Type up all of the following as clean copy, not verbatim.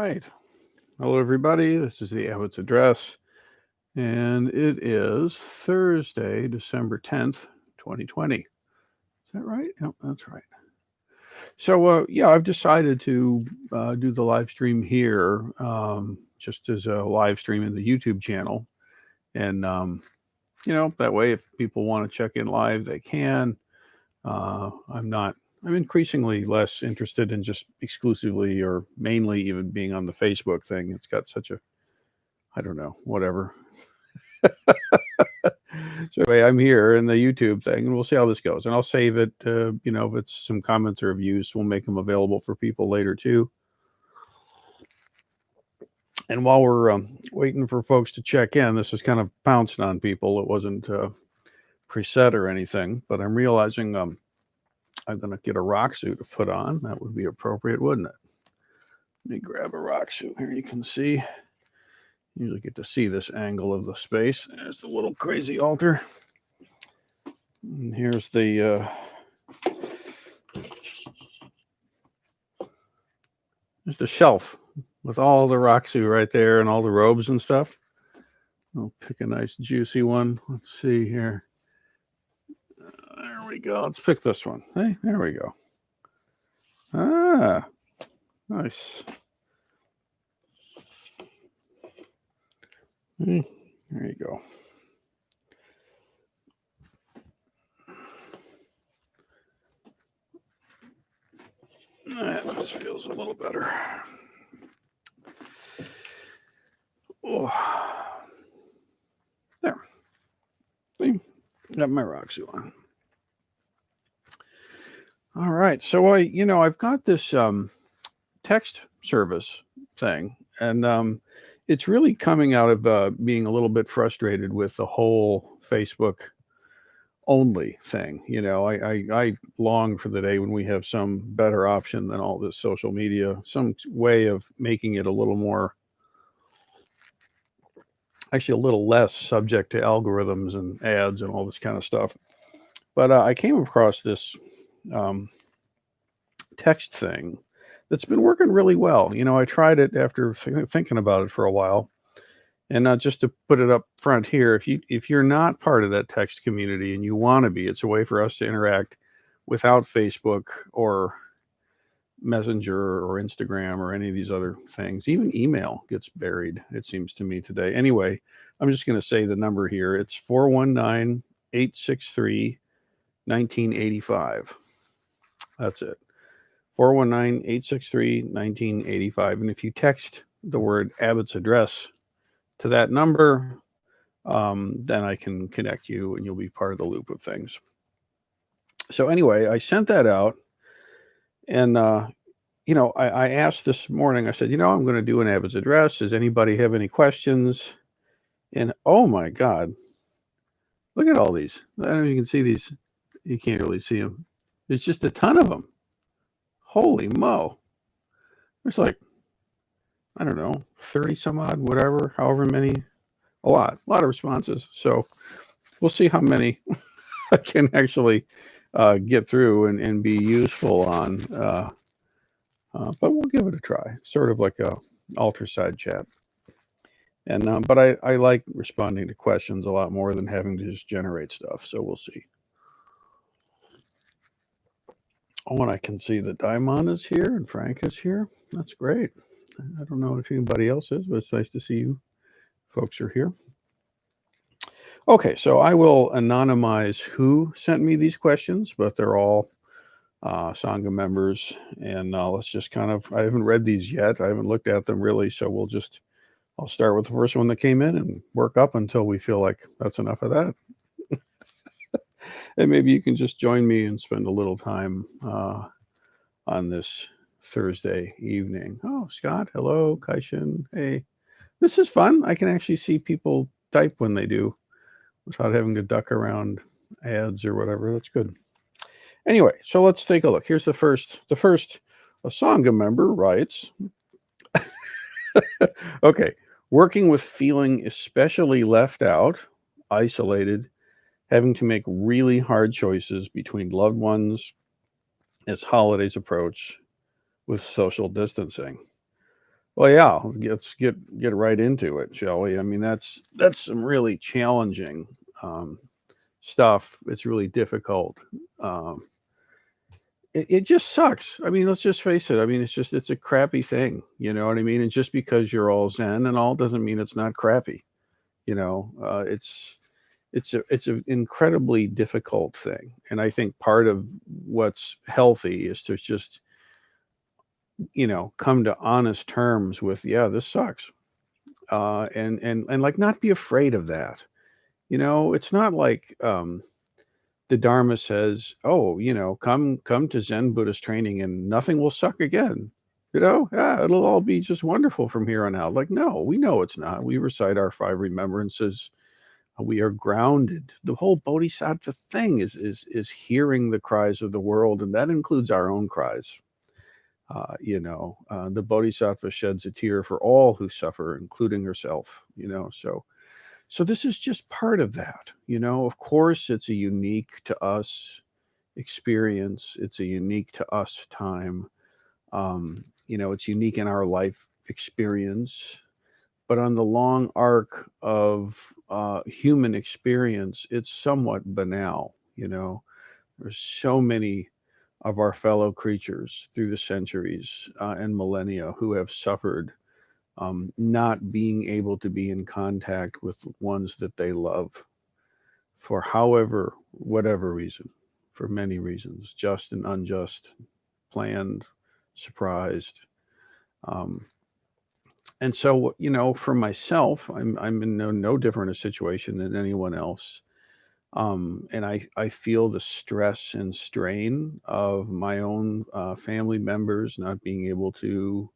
right. Hello, everybody. This is the Abbots Address, and it is Thursday, December 10th, 2020. Is that right? Yep, that's right. So, yeah, I've decided to do the live stream here just as a live stream in the YouTube channel. And, that way, if people want to check in live, they can. I'm increasingly less interested in just exclusively or mainly even being on the Facebook thing. It's got such a, I don't know, whatever. So anyway, I'm here in the YouTube thing, and we'll see how this goes. And I'll save it. If it's some comments or reviews, we'll make them available for people later too. And while we're waiting for folks to check in, this is kind of pouncing on people. It wasn't preset or anything, but I'm realizing I'm going to get a rock suit to put on. That would be appropriate, wouldn't it? Let me grab a rock suit here. You can see. Usually get to see this angle of the space. There's the little crazy altar. And here's the shelf with all the Roxy right there and all the robes and stuff. I'll pick a nice juicy one. Let's see here. There we go. Let's pick this one. Hey, there we go. Ah, nice. There you go. That just feels a little better. Oh. There. See? Got my rock suit on. All right. So I've got this text service thing, and it's really coming out of being a little bit frustrated with the whole Facebook only thing. I long for the day when we have some better option than all this social media, some way of making it a little more, actually a little less subject to algorithms and ads and all this kind of stuff. But I came across this text thing that's been working really well. I tried it after thinking about it for a while. And just to put it up front here, if you're not part of that text community and you want to be, it's a way for us to interact without Facebook or Messenger or Instagram or any of these other things. Even email gets buried, it seems to me today. Anyway, I'm just going to say the number here. It's 419-863-1985. That's it. 419-863-1985. And if you text the word Abbots Address to that number, then I can connect you and you'll be part of the loop of things. So anyway, I sent that out, and I asked this morning, I said, I'm going to do an Abbots Address. Does anybody have any questions? And oh my God, look at all these. I don't know if you can see these. You can't really see them. There's just a ton of them. Holy mo. There's like, I don't know, 30 some odd, whatever, however many, a lot of responses. So we'll see how many I can actually get through and be useful on. But we'll give it a try, sort of like a alter side chat. And but I like responding to questions a lot more than having to just generate stuff. So we'll see. Oh, and I can see that Daimon is here and Frank is here. That's great. I don't know if anybody else is, but it's nice to see you folks are here. Okay, so I will anonymize who sent me these questions, but they're all Sangha members. And let's just I haven't read these yet. I haven't looked at them really. So I'll start with the first one that came in and work up until we feel like that's enough of that. And maybe you can just join me and spend a little time on this Thursday evening. Oh, Scott, hello. Kaishin, hey. This is fun. I can actually see people type when they do without having to duck around ads or whatever. That's good. Anyway, so let's take a look. Here's the first. A Sangha member writes, okay, working with feeling especially left out, isolated, having to make really hard choices between loved ones as holidays approach with social distancing. Well, yeah, let's get right into it, shall we? I mean, that's some really challenging um, stuff. It's really difficult. Um, it just sucks. I mean, let's just face it. I mean, it's a crappy thing. You know what I mean? And just because you're all zen and all doesn't mean it's not crappy. It's an incredibly difficult thing, and I think part of what's healthy is to just come to honest terms with, yeah, this sucks, and like not be afraid of that. It's not like the Dharma says, "Oh, come to Zen Buddhist training and nothing will suck again." Yeah, it'll all be just wonderful from here on out. Like, no, we know it's not. We recite our five remembrances. We are grounded. The whole Bodhisattva thing is hearing the cries of the world, and that includes our own cries. The Bodhisattva sheds a tear for all who suffer, including herself. So this is just part of that. Of course, it's a unique to us experience. It's a unique to us time. It's unique in our life experience. But on the long arc of human experience, it's somewhat banal. There's so many of our fellow creatures through the centuries and millennia who have suffered not being able to be in contact with ones that they love for whatever reason, for many reasons, just and unjust, planned, surprised. Um, and so, for myself, I'm in no different a situation than anyone else. And I feel the stress and strain of my own family members not being able to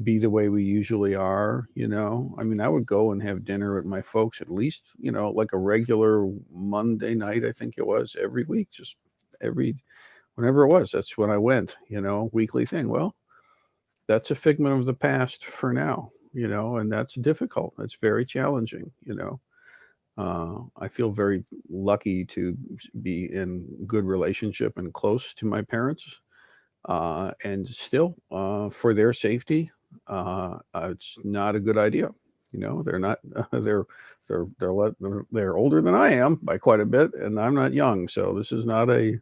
be the way we usually are. I mean, I would go and have dinner at my folks at least, like a regular Monday night, I think it was, every week, just every whenever it was. That's when I went, weekly thing. Well, that's a figment of the past for now, and that's difficult. That's very challenging. I feel very lucky to be in good relationship and close to my parents, and still, for their safety, it's not a good idea. They're not. They're older than I am by quite a bit, and I'm not young, so this is not a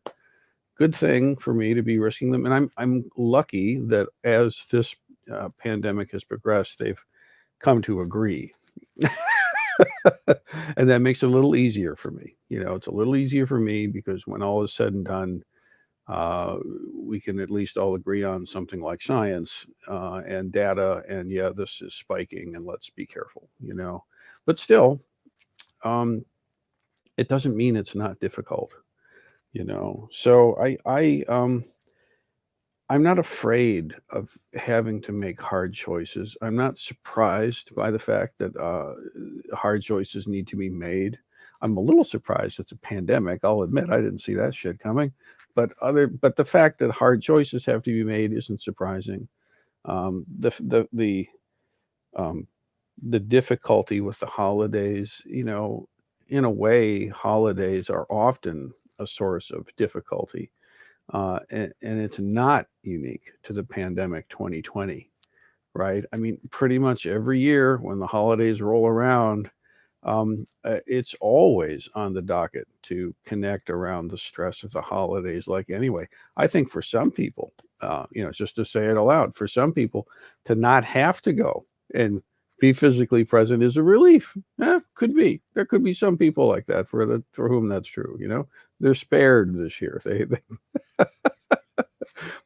good thing for me to be risking them. And I'm lucky that as this pandemic has progressed, they've come to agree. And that makes it a little easier for me. It's a little easier for me because when all is said and done, uh, we can at least all agree on something like science and data. And yeah, this is spiking, and let's be careful. But still, um, it doesn't mean it's not difficult. So I'm not afraid of having to make hard choices. I'm not surprised by the fact that hard choices need to be made. I'm a little surprised it's a pandemic. I'll admit I didn't see that shit coming. But the fact that hard choices have to be made isn't surprising. The um, the difficulty with the holidays, in a way, holidays are often a source of difficulty, and it's not unique to the pandemic 2020, right? I mean, pretty much every year when the holidays roll around, it's always on the docket to connect around the stress of the holidays. Like, anyway, I think for some people, just to say it aloud, for some people, to not have to go and be physically present is a relief. Could be. There could be some people like that for whom that's true. They're spared this year.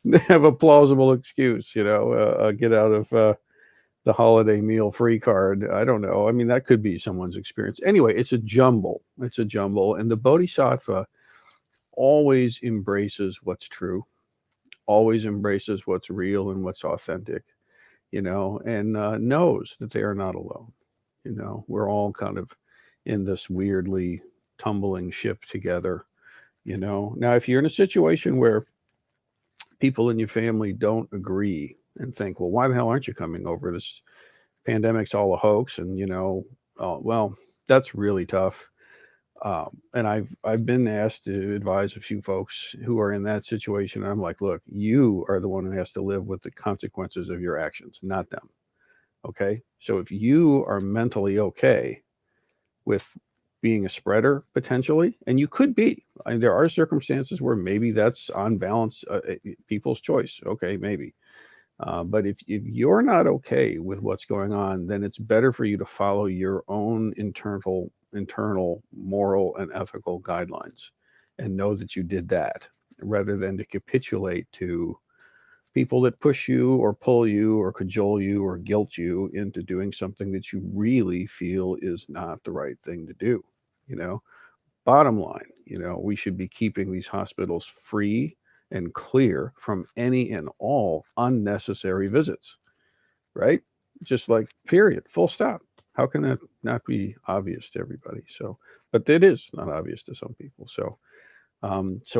They have a plausible excuse. Get out of the holiday meal free card. I don't know. I mean, that could be someone's experience. Anyway, it's a jumble. It's a jumble. And the Bodhisattva always embraces what's true, always embraces what's real and what's authentic, and knows that they are not alone. We're all kind of in this weirdly tumbling ship together. Now, if you're in a situation where people in your family don't agree and think, well, why the hell aren't you coming over? This pandemic's all a hoax, and well, that's really tough. And I've been asked to advise a few folks who are in that situation. And I'm like, look, you are the one who has to live with the consequences of your actions, not them. Okay. So if you are mentally okay with being a spreader potentially, and you could be, there are circumstances where maybe that's on balance, people's choice. Okay, maybe. But if you're not okay with what's going on, then it's better for you to follow your own internal moral and ethical guidelines, and know that you did that, rather than to capitulate to people that push you or pull you or cajole you or guilt you into doing something that you really feel is not the right thing to do. You know, bottom line, we should be keeping these hospitals free and clear from any and all unnecessary visits, right? Just like, period, full stop. How can that not be obvious to everybody? So, but it is not obvious to some people. So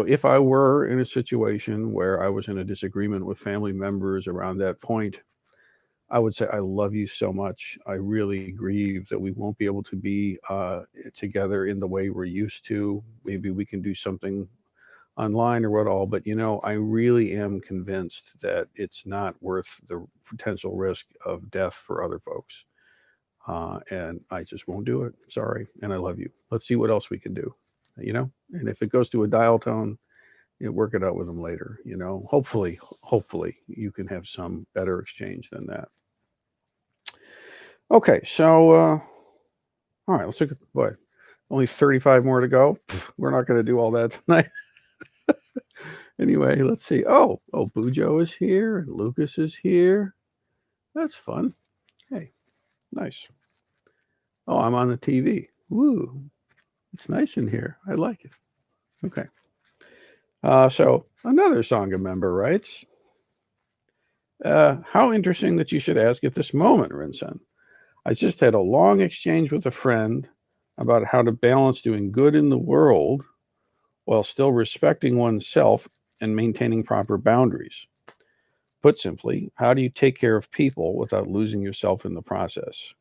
if I were in a situation where I was in a disagreement with family members around that point, I would say, I love you so much. I really grieve that we won't be able to be together in the way we're used to. Maybe we can do something online or what all, but I really am convinced that it's not worth the potential risk of death for other folks. And I just won't do it. Sorry. And I love you. Let's see what else we can do. And if it goes to a dial tone, work it out with them later. Hopefully you can have some better exchange than that. Okay, so all right, let's look at what. Only 35 more to go. We're not going to do all that tonight. Anyway, let's see. Oh, Bujo is here and Lucas is here. That's fun. Hey, nice. Oh, I'm on the TV. Woo, it's nice in here. I like it. Okay. So another Sangha member writes, how interesting that you should ask at this moment, Rinsen. I just had a long exchange with a friend about how to balance doing good in the world while still respecting oneself and maintaining proper boundaries. Put simply, how do you take care of people without losing yourself in the process?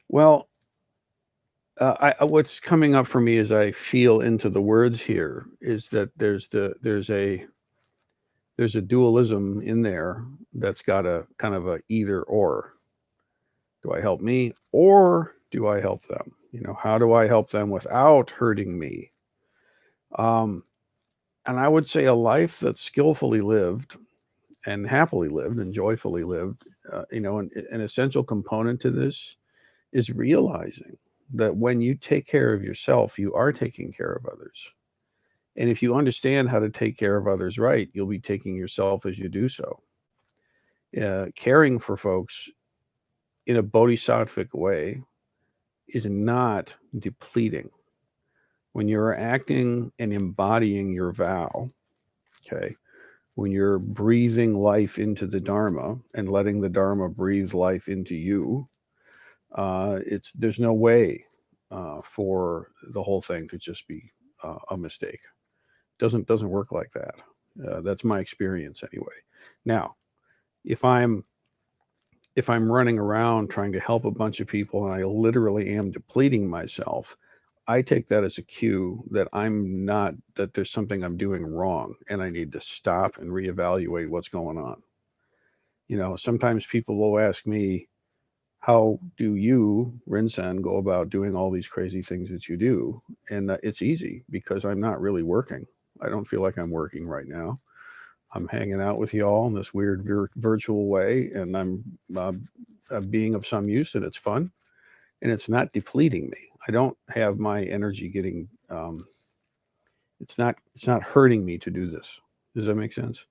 Well, what's coming up for me as I feel into the words here is that there's a dualism in there that's got a kind of a either or. Do I help me or do I help them? How do I help them without hurting me? And I would say a life that's skillfully lived and happily lived and joyfully lived, an essential component to this is realizing that when you take care of yourself, you are taking care of others. And if you understand how to take care of others right, you'll be taking yourself as you do so. Caring for folks in a bodhisattvic way is not depleting. When you're acting and embodying your vow, okay, when you're breathing life into the Dharma and letting the Dharma breathe life into you, there's no way for the whole thing to just be a mistake. Doesn't work like that. That's my experience anyway. Now, if I'm running around trying to help a bunch of people and I literally am depleting myself, I take that as a cue that that there's something I'm doing wrong and I need to stop and reevaluate what's going on. Sometimes people will ask me, how do you, Rinsen, go about doing all these crazy things that you do? And it's easy because I'm not really working. I don't feel like I'm working right now. I'm hanging out with y'all in this weird virtual way, and I'm being of some use, and it's fun, and it's not depleting me. I don't have my energy getting. It's not hurting me to do this. Does that make sense?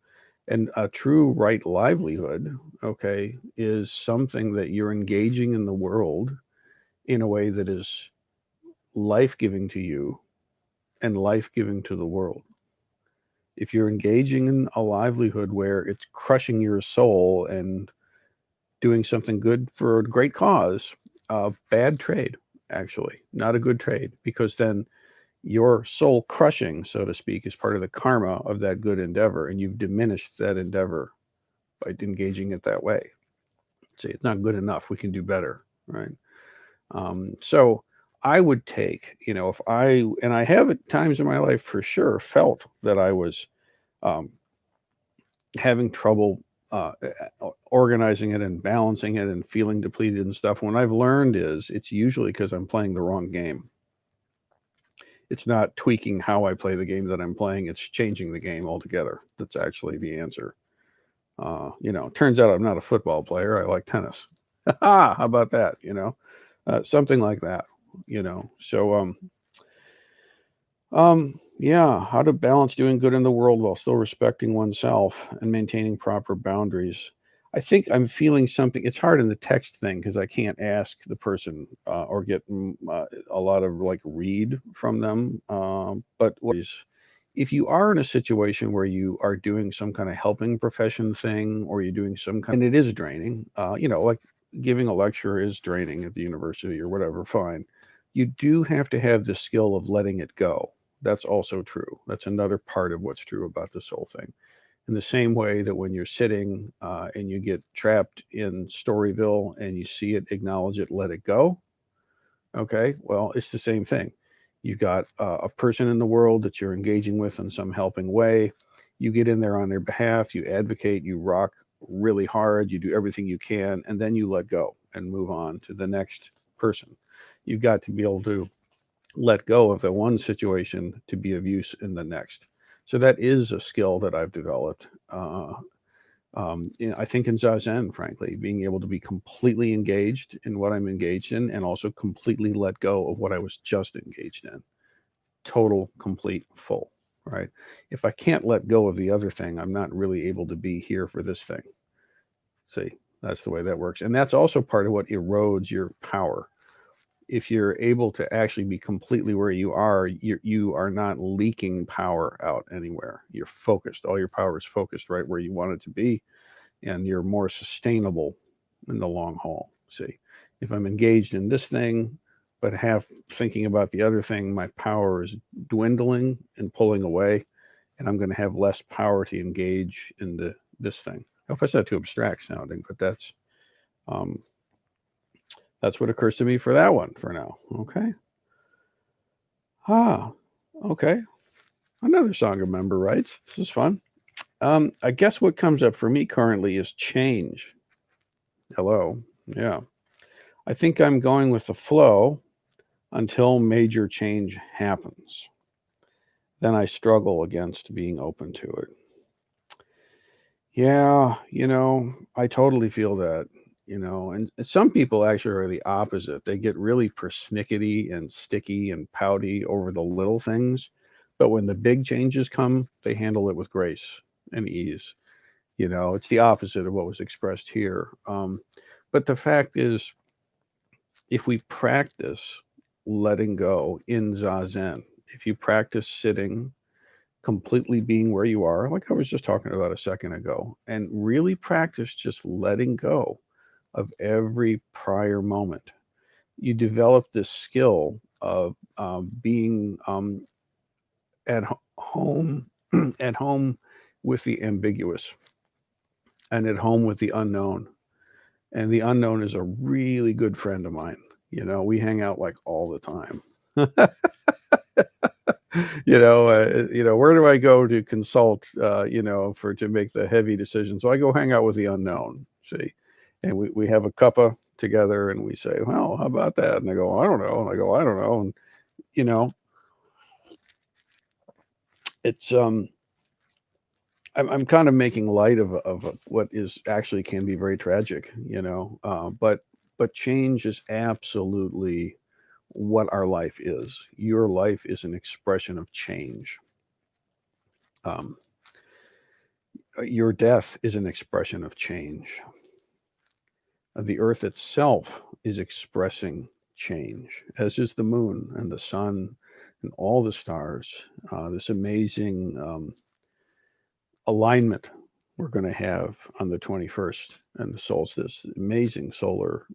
And a true right livelihood, okay, is something that you're engaging in the world in a way that is life-giving to you and life-giving to the world. If you're engaging in a livelihood where it's crushing your soul and doing something good for a great cause, bad trade, actually, not a good trade, because then your soul crushing, so to speak, is part of the karma of that good endeavor, and you've diminished that endeavor by engaging it that way. Say it's not good enough. We can do better, right? So I would take, if I have at times in my life for sure felt that I was um, having trouble organizing it and balancing it and feeling depleted and stuff. What I've learned is it's usually because I'm playing the wrong game. It's not tweaking how I play the game that I'm playing. It's changing the game altogether. That's actually the answer. Turns out I'm not a football player. I like tennis. How about that? Something like that. Yeah, how to balance doing good in the world while still respecting oneself and maintaining proper boundaries. I think I'm feeling something. It's hard in the text thing because I can't ask the person or get a lot of like read from them. But what is, if you are in a situation where you are doing some kind of helping profession thing or you're doing some kind, and it is draining, like giving a lecture is draining at the university or whatever, fine. You do have to have the skill of letting it go. That's also true. That's another part of what's true about this whole thing. In the same way that when you're sitting and you get trapped in Storyville and you see it, acknowledge it, let it go. Okay, well, it's the same thing. You've got a person in the world that you're engaging with in some helping way. You get in there on their behalf, you advocate, you rock really hard, you do everything you can, and then you let go and move on to the next person. You've got to be able to let go of the one situation to be of use in the next. So that is a skill that I've developed. I think in Zazen, frankly, being able to be completely engaged in what I'm engaged in and also completely let go of what I was just engaged in. Total, complete, full, right? If I can't let go of the other thing, I'm not really able to be here for this thing. See, that's the way that works. And that's also part of what erodes your power. If you're able to actually be completely where you are not leaking power out anywhere. You're focused. All your power is focused right where you want it to be, and you're more sustainable in the long haul. See, if I'm engaged in this thing, but half thinking about the other thing, my power is dwindling and pulling away, and I'm going to have less power to engage in this thing. I hope it's not too abstract sounding, but um, that's what occurs to me for that one for now. Okay. Ah, okay. Another song a member writes. This is fun. I guess what comes up for me currently is change. Hello. Yeah. I think I'm going with the flow until major change happens. Then I struggle against being open to it. Yeah, I totally feel that, and some people actually are the opposite. They get really persnickety and sticky and pouty over the little things, but when the big changes come, they handle it with grace and ease. It's the opposite of what was expressed here. But the fact is, if we practice letting go in Zazen, if you practice sitting completely being where you are, like I was just talking about a second ago, and really practice just letting go of every prior moment. You develop this skill of being at home, at home with the ambiguous, and at home with the unknown. And the unknown is a really good friend of mine. We hang out like all the time. Where do I go to consult, to make the heavy decisions? So I go hang out with the unknown, see, and we have a cuppa together and we say, well, how about that? And they go, I don't know. And I go, I don't know. And, you know, it's, I'm kind of making light of what is actually can be very tragic, but change is absolutely what our life is. Your life is an expression of change. Um, your death is an expression of change. The earth itself is expressing change, as is the moon and the sun and all the stars. This amazing alignment we're going to have on the 21st and the solstice, amazing solar,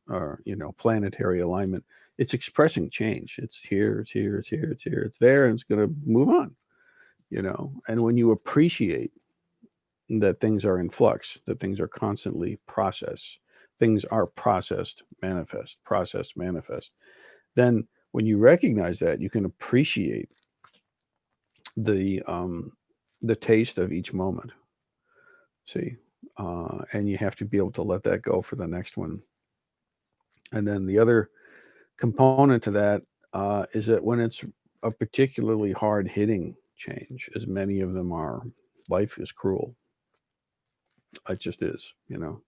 planetary alignment. It's expressing change. It's here, it's here, it's here, it's here, it's there, and it's going to move on, And when you appreciate that things are in flux, that things are constantly processed, things are processed, manifest, then When you recognize that, you can appreciate the taste of each moment. See, and you have to be able to let that go for the next one. And then the other component to that is that when it's a particularly hard hitting change, as many of them are, life is cruel. It just is, you know.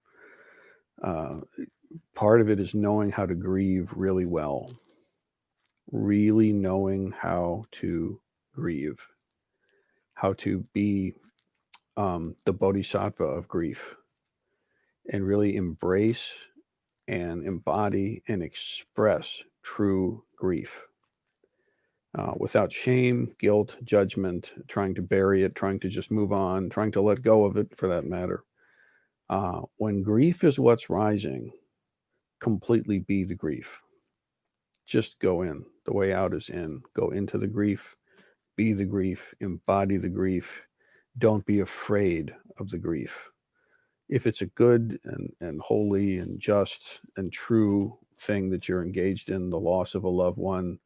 Part of it is knowing how to grieve really well, really knowing how to grieve, how to be the bodhisattva of grief, and really embrace and embody and express true grief without shame, guilt, judgment, trying to bury it, trying to just move on, trying to let go of it for that matter. When grief is what's rising, completely be the grief. Just go in. The way out is in. Go into the grief, be the grief, embody the grief. Don't be afraid of the grief. If it's a good and holy and just and true thing that you're engaged in, the loss of a loved one,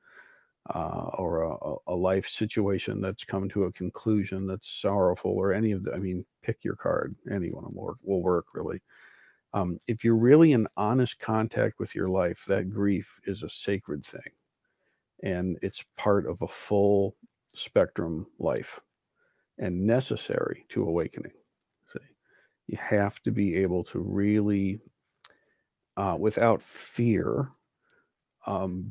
or a life situation that's come to a conclusion that's sorrowful, or any of the, I mean, pick your card. Any one will work, really. If you're really in honest contact with your life, that grief is a sacred thing. And it's part of a full spectrum life and necessary to awakening. See, you have to be able to really, without fear,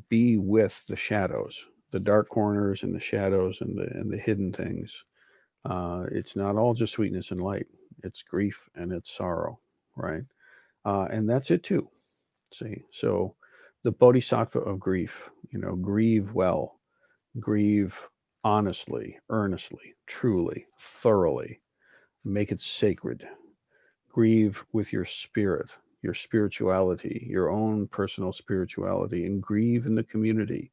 be with the shadows, the dark corners and the shadows and the hidden things. It's not all just sweetness and light. It's grief and it's sorrow, right? And that's it too. See, so the bodhisattva of grief, grieve well, grieve honestly, earnestly, truly, thoroughly, make it sacred. Grieve with your spirit, your spirituality, your own personal spirituality, and grieve in the community,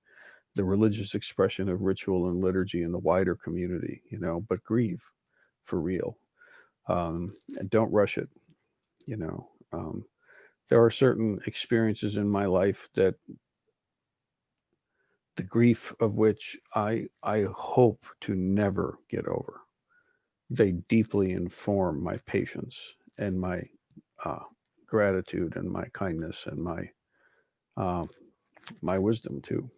the religious expression of ritual and liturgy in the wider community, but grieve for real. And don't rush it, you know. There are certain experiences in my life that the grief of which I hope to never get over. They deeply inform my patience and my uh, gratitude and my kindness and uh, my wisdom too.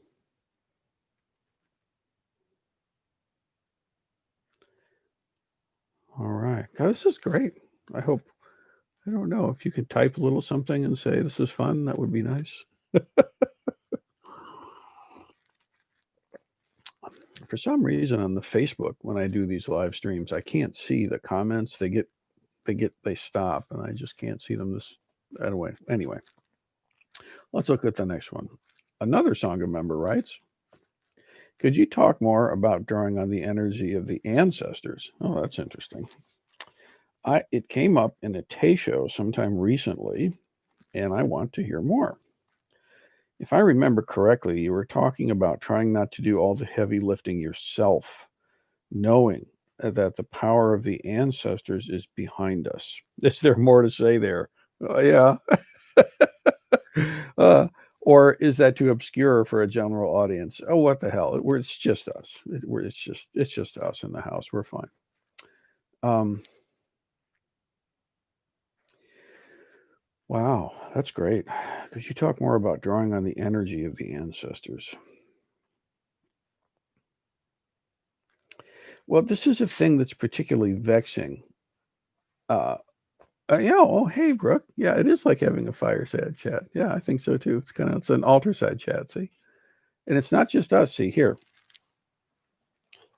All right, this is great. I hope. I don't know if you could type a little something and say this is fun. That would be nice. For some reason on the Facebook, when I do these live streams, I can't see the comments. They stop, and I just can't see them. Anyway, let's look at the next one. Another Sangha member writes, could you talk more about drawing on the energy of the ancestors? Oh, that's interesting. It came up in a Teisho sometime recently, and I want to hear more. If I remember correctly, you were talking about trying not to do all the heavy lifting yourself, knowing that the power of the ancestors is behind us. Is there more to say there? Yeah. Or is that too obscure for a general audience? Oh, what the hell? It's just us. It's just us in the house. We're fine. Wow, that's great. Could you talk more about drawing on the energy of the ancestors? Well, this is a thing that's particularly vexing. Yeah. Oh, hey, Brooke. Yeah, it is like having a fireside chat. Yeah, I think so too. It's an altar side chat. See, and it's not just us. See here.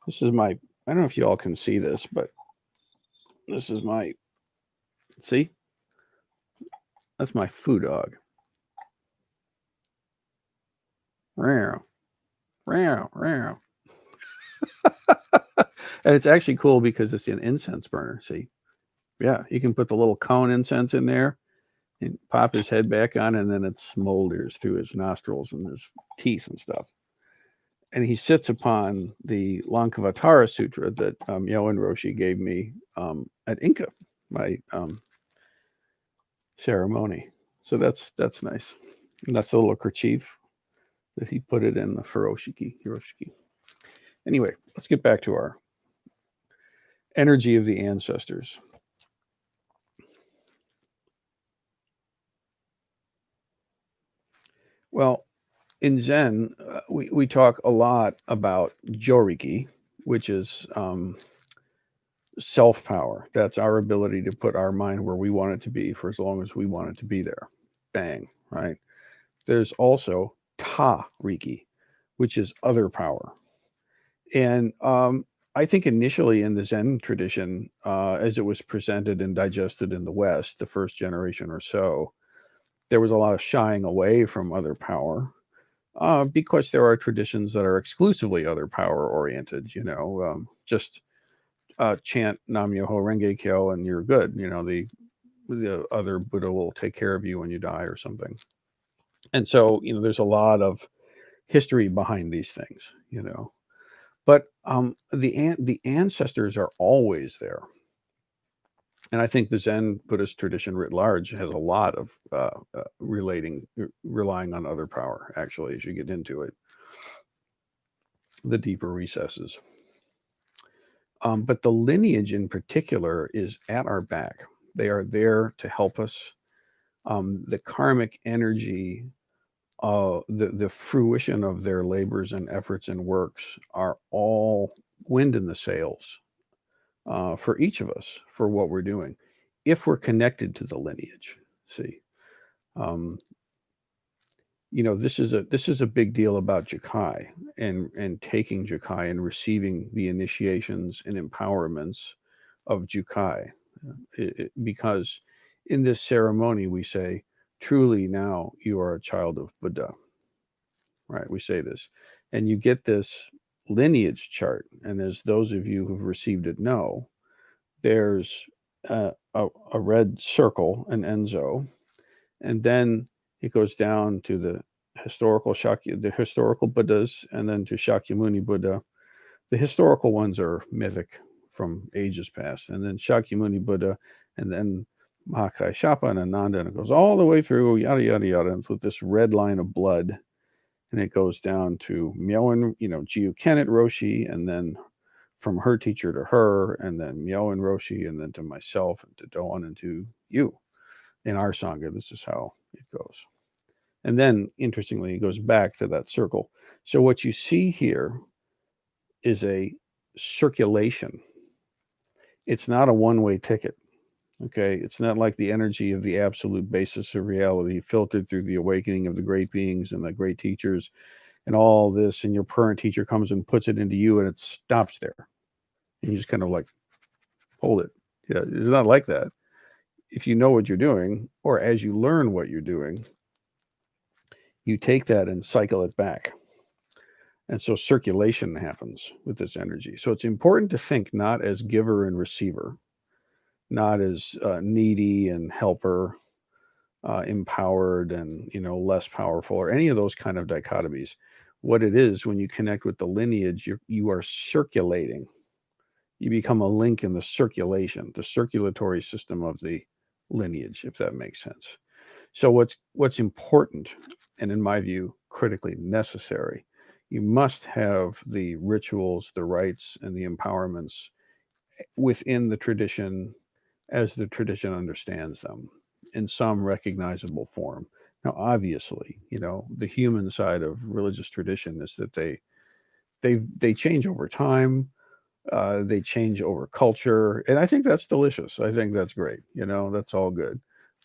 This is my. I don't know if you all can see this, but this is my. See, that's my foo dog. Row, row, row. And it's actually cool because it's an incense burner. See, yeah, you can put the little cone incense in there and pop his head back on, and then it smolders through his nostrils and his teeth and stuff. And he sits upon the Lankavatara Sutra that Rinsen Roshi gave me at Inca, my ceremony. So that's nice. And that's the little kerchief that he put it in the Hiroshiki. Anyway, let's get back to our energy of the ancestors. Well, in Zen, we talk a lot about Joriki, which is self power. That's our ability to put our mind where we want it to be for as long as we want it to be there. Bang, right? There's also Ta Riki, which is other power. And I think initially in the Zen tradition, as it was presented and digested in the West, the first generation or so, there was a lot of shying away from other power because there are traditions that are exclusively other power oriented. Just chant Nam Myoho Renge Kyo and you're good. The other Buddha will take care of you when you die or something. And so there's a lot of history behind these things. But the ancestors are always there. And I think the Zen Buddhist tradition writ large has a lot of relying on other power, actually, as you get into it, the deeper recesses. But the lineage in particular is at our back. They are there to help us. The karmic energy, the fruition of their labors and efforts and works are all wind in the sails for each of us for what we're doing, if we're connected to the lineage. See, this is a big deal about Jukai and taking Jukai and receiving the initiations and empowerments of Jukai, because in this ceremony we say, "Truly, now you are a child of Buddha." Right? We say this, and you get this lineage chart, and as those of you who've received it know, there's a red circle, an Enzo, and then it goes down to the historical Buddhas, and then to Shakyamuni Buddha. The historical ones are mythic from ages past, and then Shakyamuni Buddha, and then Mahakasyapa and Ananda, and it goes all the way through, yada, yada, yada, and with this red line of blood, and it goes down to Myoen, Jiyu Kennet Roshi, and then from her teacher to her, and then Myoen Roshi, and then to myself, and to Doan, and to you. In our Sangha, this is how it goes. And then, interestingly, it goes back to that circle. So what you see here is a circulation. It's not a one-way ticket. Okay, it's not like the energy of the absolute basis of reality filtered through the awakening of the great beings and the great teachers and all this, and your current teacher comes and puts it into you and it stops there. And you just kind of like hold it. Yeah, it's not like that. If you know what you're doing, or as you learn what you're doing, you take that and cycle it back. And so circulation happens with this energy. So it's important to think not as giver and receiver, not as needy and helper, empowered and less powerful, or any of those kind of dichotomies. What it is, when you connect with the lineage, you are circulating. You become a link in the circulation, the circulatory system of the lineage, if that makes sense. So what's important, and in my view, critically necessary, you must have the rituals, the rites, and the empowerments within the tradition as the tradition understands them in some recognizable form. Now, obviously, the human side of religious tradition is that they change over time. They change over culture, and I think that's delicious. I think that's great. That's all good.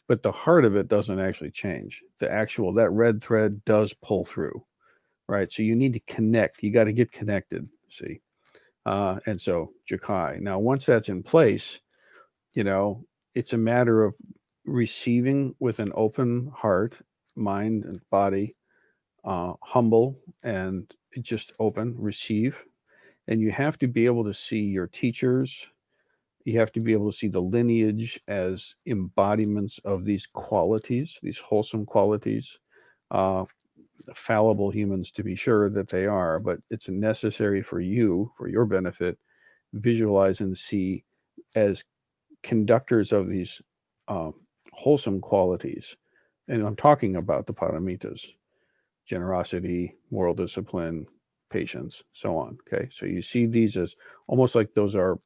But the heart of it doesn't actually change. That red thread does pull through, right? So you need to connect. You got to get connected. See, and so Jukai. Now, once that's in place, it's a matter of receiving with an open heart, mind, and body, humble and just open, receive. And you have to be able to see your teachers. You have to be able to see the lineage as embodiments of these qualities, these wholesome qualities. Fallible humans, to be sure that they are, but it's necessary for you, for your benefit, visualize and see as conductors of these wholesome qualities. And I'm talking about the paramitas. generosity, moral discipline, patience, so on. Okay, so you see these as almost like those are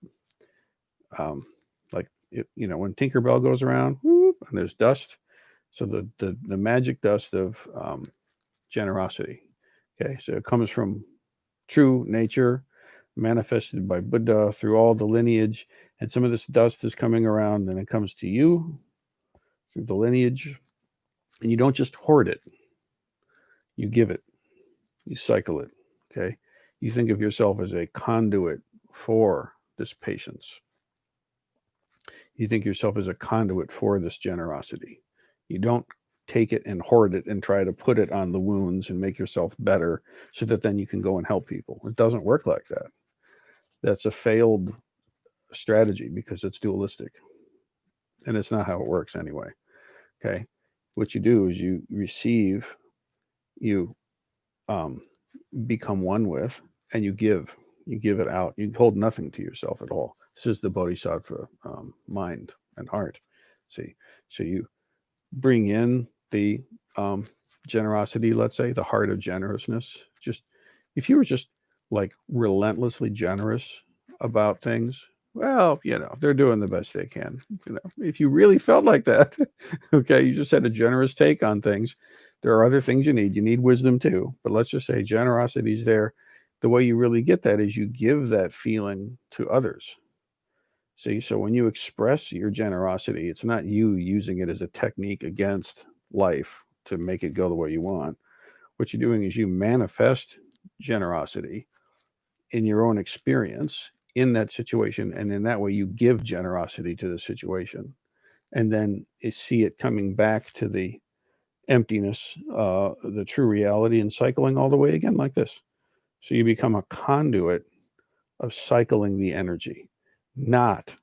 um, like when Tinkerbell goes around, whoop, and there's dust. So the magic dust of generosity. Okay, so it comes from true nature, manifested by Buddha through all the lineage, and some of this dust is coming around, and it comes to you through the lineage, and you don't just hoard it; you give it, you cycle it. Okay, you think of yourself as a conduit for this patience. You think yourself as a conduit for this generosity. You don't take it and hoard it and try to put it on the wounds and make yourself better so that then you can go and help people. It doesn't work like that. That's a failed strategy because it's dualistic. And it's not how it works anyway. Okay. What you do is you receive, you um, become one with, and you give. You give it out. You hold nothing to yourself at all. This is the bodhisattva mind and heart. See, so you bring in the generosity, let's say, the heart of generousness. Just if you were just like relentlessly generous about things, well, they're doing the best they can. If you really felt like that, okay, you just had a generous take on things. There are other things you need. You need wisdom too, but let's just say generosity is there. The way you really get that is you give that feeling to others. See, so when you express your generosity, it's not you using it as a technique against life to make it go the way you want. What you're doing is you manifest generosity in your own experience in that situation. And in that way, you give generosity to the situation. And then you see it coming back to the emptiness, the true reality, and cycling all the way again like this. So you become a conduit of cycling the energy, not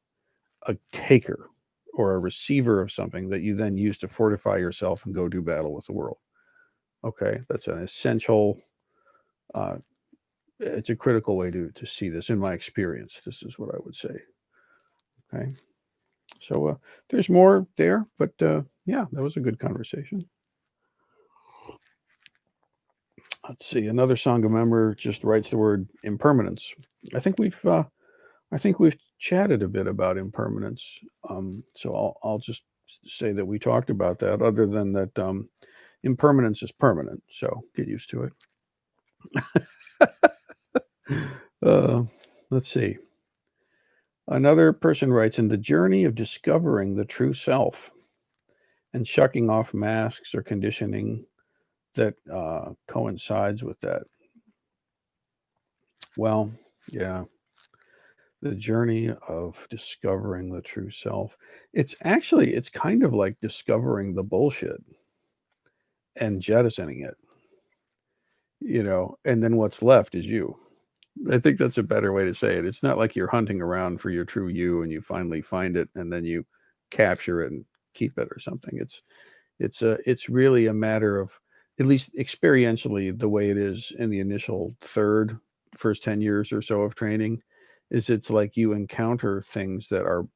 a taker or a receiver of something that you then use to fortify yourself and go do battle with the world. Okay, that's an essential. It's a critical way to see this in my experience. This is what I would say. Okay, so there's more there, but yeah, that was a good conversation. Let's see. Another Sangha member just writes the word impermanence. I think we've chatted a bit about impermanence. So I'll just say that we talked about that. Other than that, impermanence is permanent. So get used to it. Let's see. Another person writes, in the journey of discovering the true self and shucking off masks or conditioning that coincides with that. Well, yeah. The journey of discovering the true self. It's kind of like discovering the bullshit and jettisoning it, and then what's left is you. I think that's a better way to say it. It's not like you're hunting around for your true you and you finally find it and then you capture it and keep it or something. It's really a matter of, at least experientially, the way it is in the initial first 10 years or so of training, is it's like you encounter things that are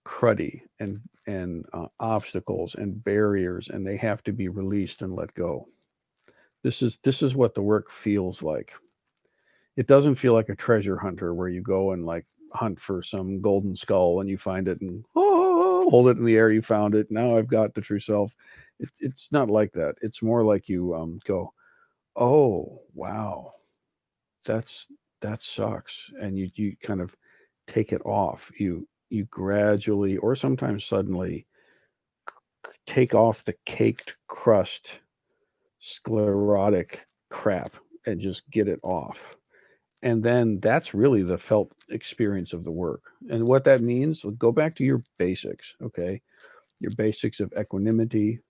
cruddy and obstacles and barriers, and they have to be released and let go. This is what the work feels like. It doesn't feel like a treasure hunter where you go and like hunt for some golden skull and you find it and hold it in the air. You found it. Now I've got the true self. It's not like that. It's more like you go, oh wow, that sucks, and you kind of take it off. You gradually or sometimes suddenly take off the caked crust, sclerotic crap and just get it off. And then that's really the felt experience of the work. And what that means, go back to your basics, okay? Your basics of equanimity,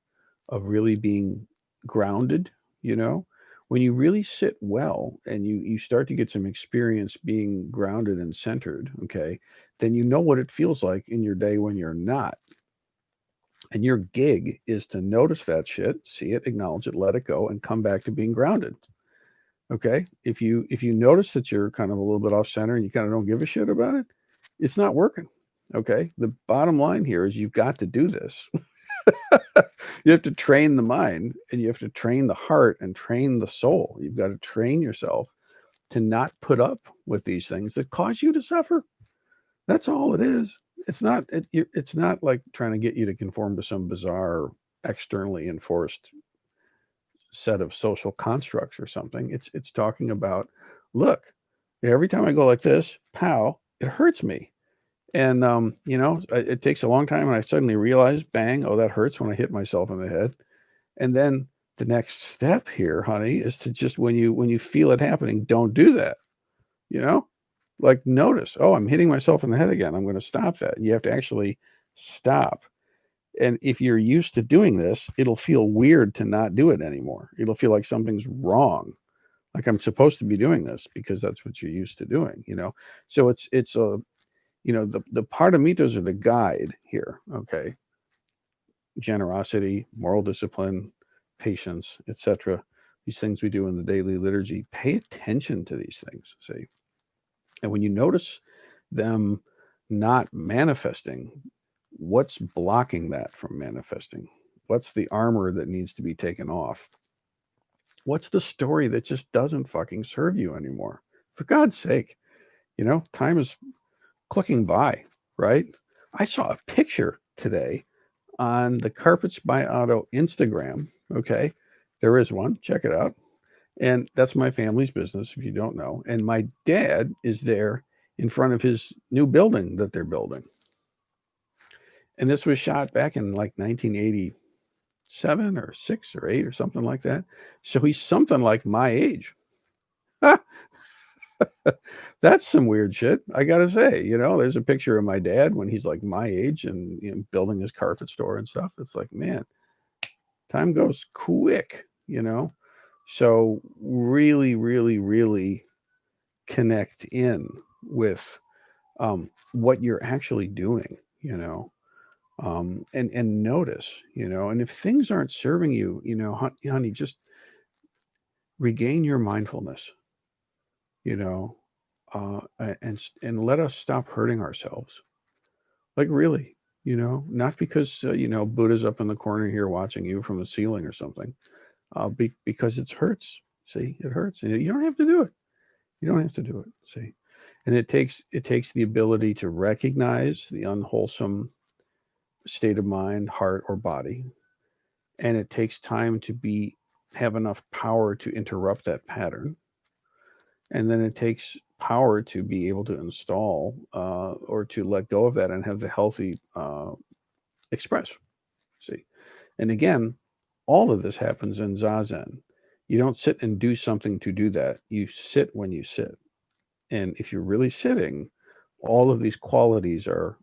of really being grounded, when you really sit well and you start to get some experience being grounded and centered, okay, then you know what it feels like in your day when you're not. And your gig is to notice that shit, see it, acknowledge it, let it go, and come back to being grounded. Okay. If you notice that you're kind of a little bit off center and you kind of don't give a shit about it, it's not working. Okay. The bottom line here is you've got to do this. You have to train the mind, and you have to train the heart and train the soul. You've got to train yourself to not put up with these things that cause you to suffer. That's all it is. It's not like trying to get you to conform to some bizarre externally enforced set of social constructs or something. It's talking about, look, every time I go like this, pow, it hurts me. And it takes a long time, and I suddenly realize, bang, oh, that hurts when I hit myself in the head. And then the next step here, honey, is to just when you feel it happening, don't do that. You know, like notice, oh, I'm hitting myself in the head again. I'm going to stop that. You have to actually stop. And if you're used to doing this, it'll feel weird to not do it anymore. It'll feel like something's wrong. Like I'm supposed to be doing this because that's what you're used to doing, So it's a, the paramitas are the guide here. Okay. Generosity, moral discipline, patience, etc. These things we do in the daily liturgy. Pay attention to these things. See, and when you notice them not manifesting, what's blocking that from manifesting? What's the armor that needs to be taken off? What's the story that just doesn't fucking serve you anymore? For God's sake, time is clicking by, right? I saw a picture today on the Carpets by Otto Instagram. Okay. There is one. Check it out. And that's my family's business, if you don't know. And my dad is there in front of his new building that they're building. And this was shot back in like 1987 or 6 or 8 or something like that. So he's something like my age. That's some weird shit, I gotta say. There's a picture of my dad when he's like my age and building his carpet store and stuff. It's like, man, time goes quick. So really, really, really connect in with what you're actually doing, and notice, and if things aren't serving you, honey, just regain your mindfulness, you know, and let us stop hurting ourselves. Like really, not because Buddha's up in the corner here watching you from the ceiling or something, because it hurts. See, it hurts, and you don't have to do it. You don't have to do it. See, and it takes the ability to recognize the unwholesome state of mind, heart, or body, and it takes time to have enough power to interrupt that pattern, and then it takes power to be able to install or to let go of that and have the healthy express. See, and again, all of this happens in zazen. You don't sit and do something to do that. You sit when you sit. And if you're really sitting, all of these qualities are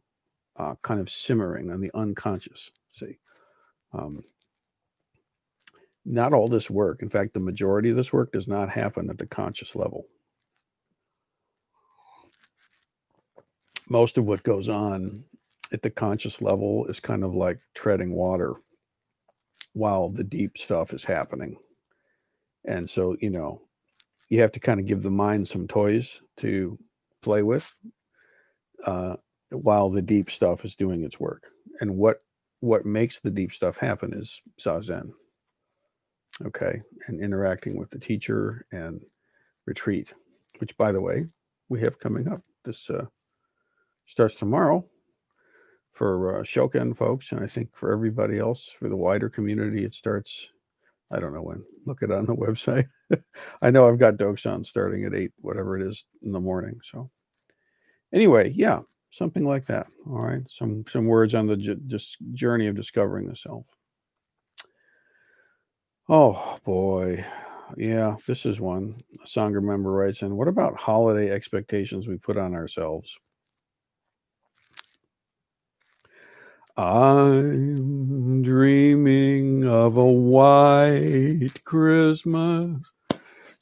kind of simmering on the unconscious. See, not all this work. In fact, the majority of this work does not happen at the conscious level. Most of what goes on at the conscious level is kind of like treading water while the deep stuff is happening. And so, you have to kind of give the mind some toys to play with while the deep stuff is doing its work. And what makes the deep stuff happen is zazen. Okay, and interacting with the teacher and retreat, which, by the way, we have coming up. This starts tomorrow for Shokan folks, and I think for everybody else, for the wider community, it starts, I don't know when. Look it on the website. I know I've got Doksan starting at 8, whatever it is, in the morning. So anyway, yeah, something like that. All right, some words on the just journey of discovering the self. Oh boy, yeah, this is one. A Sangha member writes in, what about holiday expectations we put on ourselves? I'm dreaming of a white Christmas,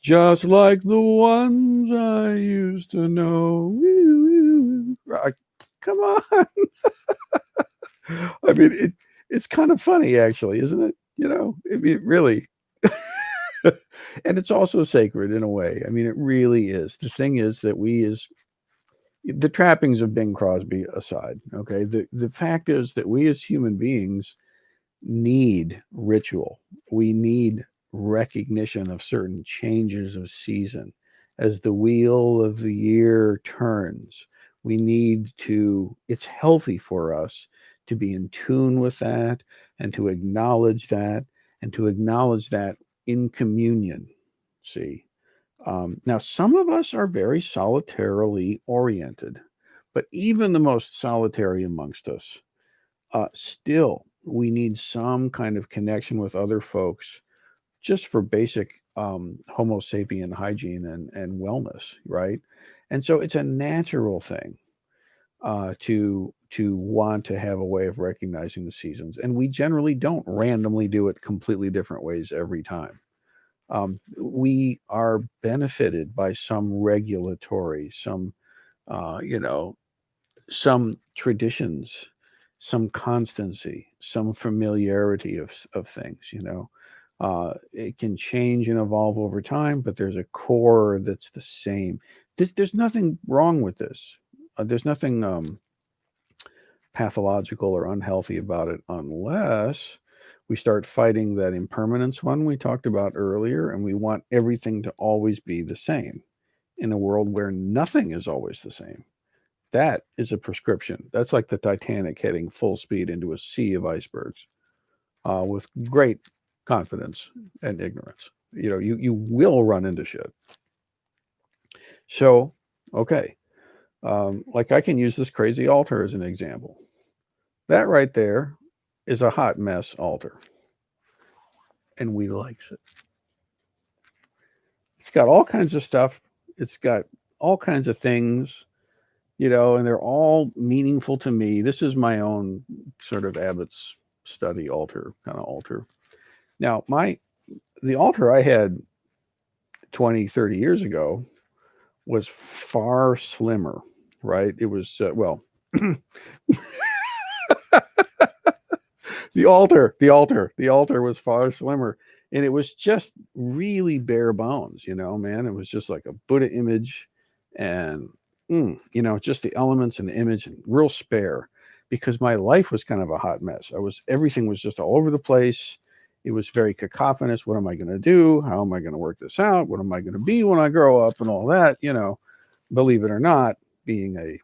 just like the ones I used to know. Come on. I mean, it's kind of funny, actually, isn't it? I mean, really. And it's also sacred in a way. I mean, it really is. The thing is that the trappings of Bing Crosby aside, okay, the fact is that we as human beings need ritual. We need recognition of certain changes of season. As the wheel of the year turns, we need to, it's healthy for us to be in tune with that and to acknowledge that and to acknowledge that in communion. See, now some of us are very solitarily oriented, but even the most solitary amongst us, still, we need some kind of connection with other folks just for basic Homo sapien hygiene and wellness, right? And so it's a natural thing to want to have a way of recognizing the seasons, and we generally don't randomly do it completely different ways every time. We are benefited by some regulatory, some you know, some traditions, some constancy, some familiarity of things, you know. It can change and evolve over time, but there's a core that's the same. There's nothing wrong with this. There's nothing pathological or unhealthy about it unless we start fighting that impermanence one we talked about earlier, and we want everything to always be the same in a world where nothing is always the same. That is a prescription. That's like the Titanic heading full speed into a sea of icebergs with great confidence and ignorance. You know, you will run into shit. So, okay, like I can use this crazy altar as an example. That right there is a hot mess altar, and we likes it. It's got all kinds of stuff. It's got all kinds of things, you know, and they're all meaningful to me. This is my own sort of Abbott's study altar, kind of altar. Now, the altar I had 20, 30 years ago was far slimmer, right? It was, well, the altar was far slimmer, and it was just really bare bones, you know, man. It was just like a Buddha image, and you know, just the elements and the image, and real spare, because my life was kind of a hot mess. Everything was just all over the place. It was very cacophonous. What am I going to do? How am I going to work this out? What am I going to be when I grow up, and all that, you know. Believe it or not, being a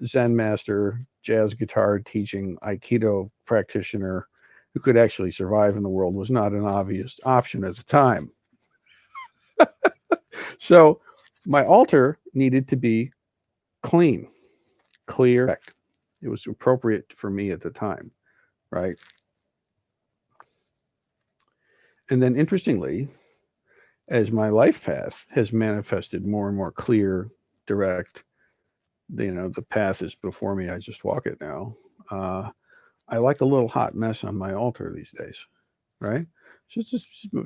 Zen master, jazz guitar teaching, Aikido practitioner who could actually survive in the world was not an obvious option at the time. So my altar needed to be clean, clear. It was appropriate for me at the time, right? And then interestingly, as my life path has manifested more and more clear, direct, you know, the path is before me, I just walk it now. I like a little hot mess on my altar these days, right? So it's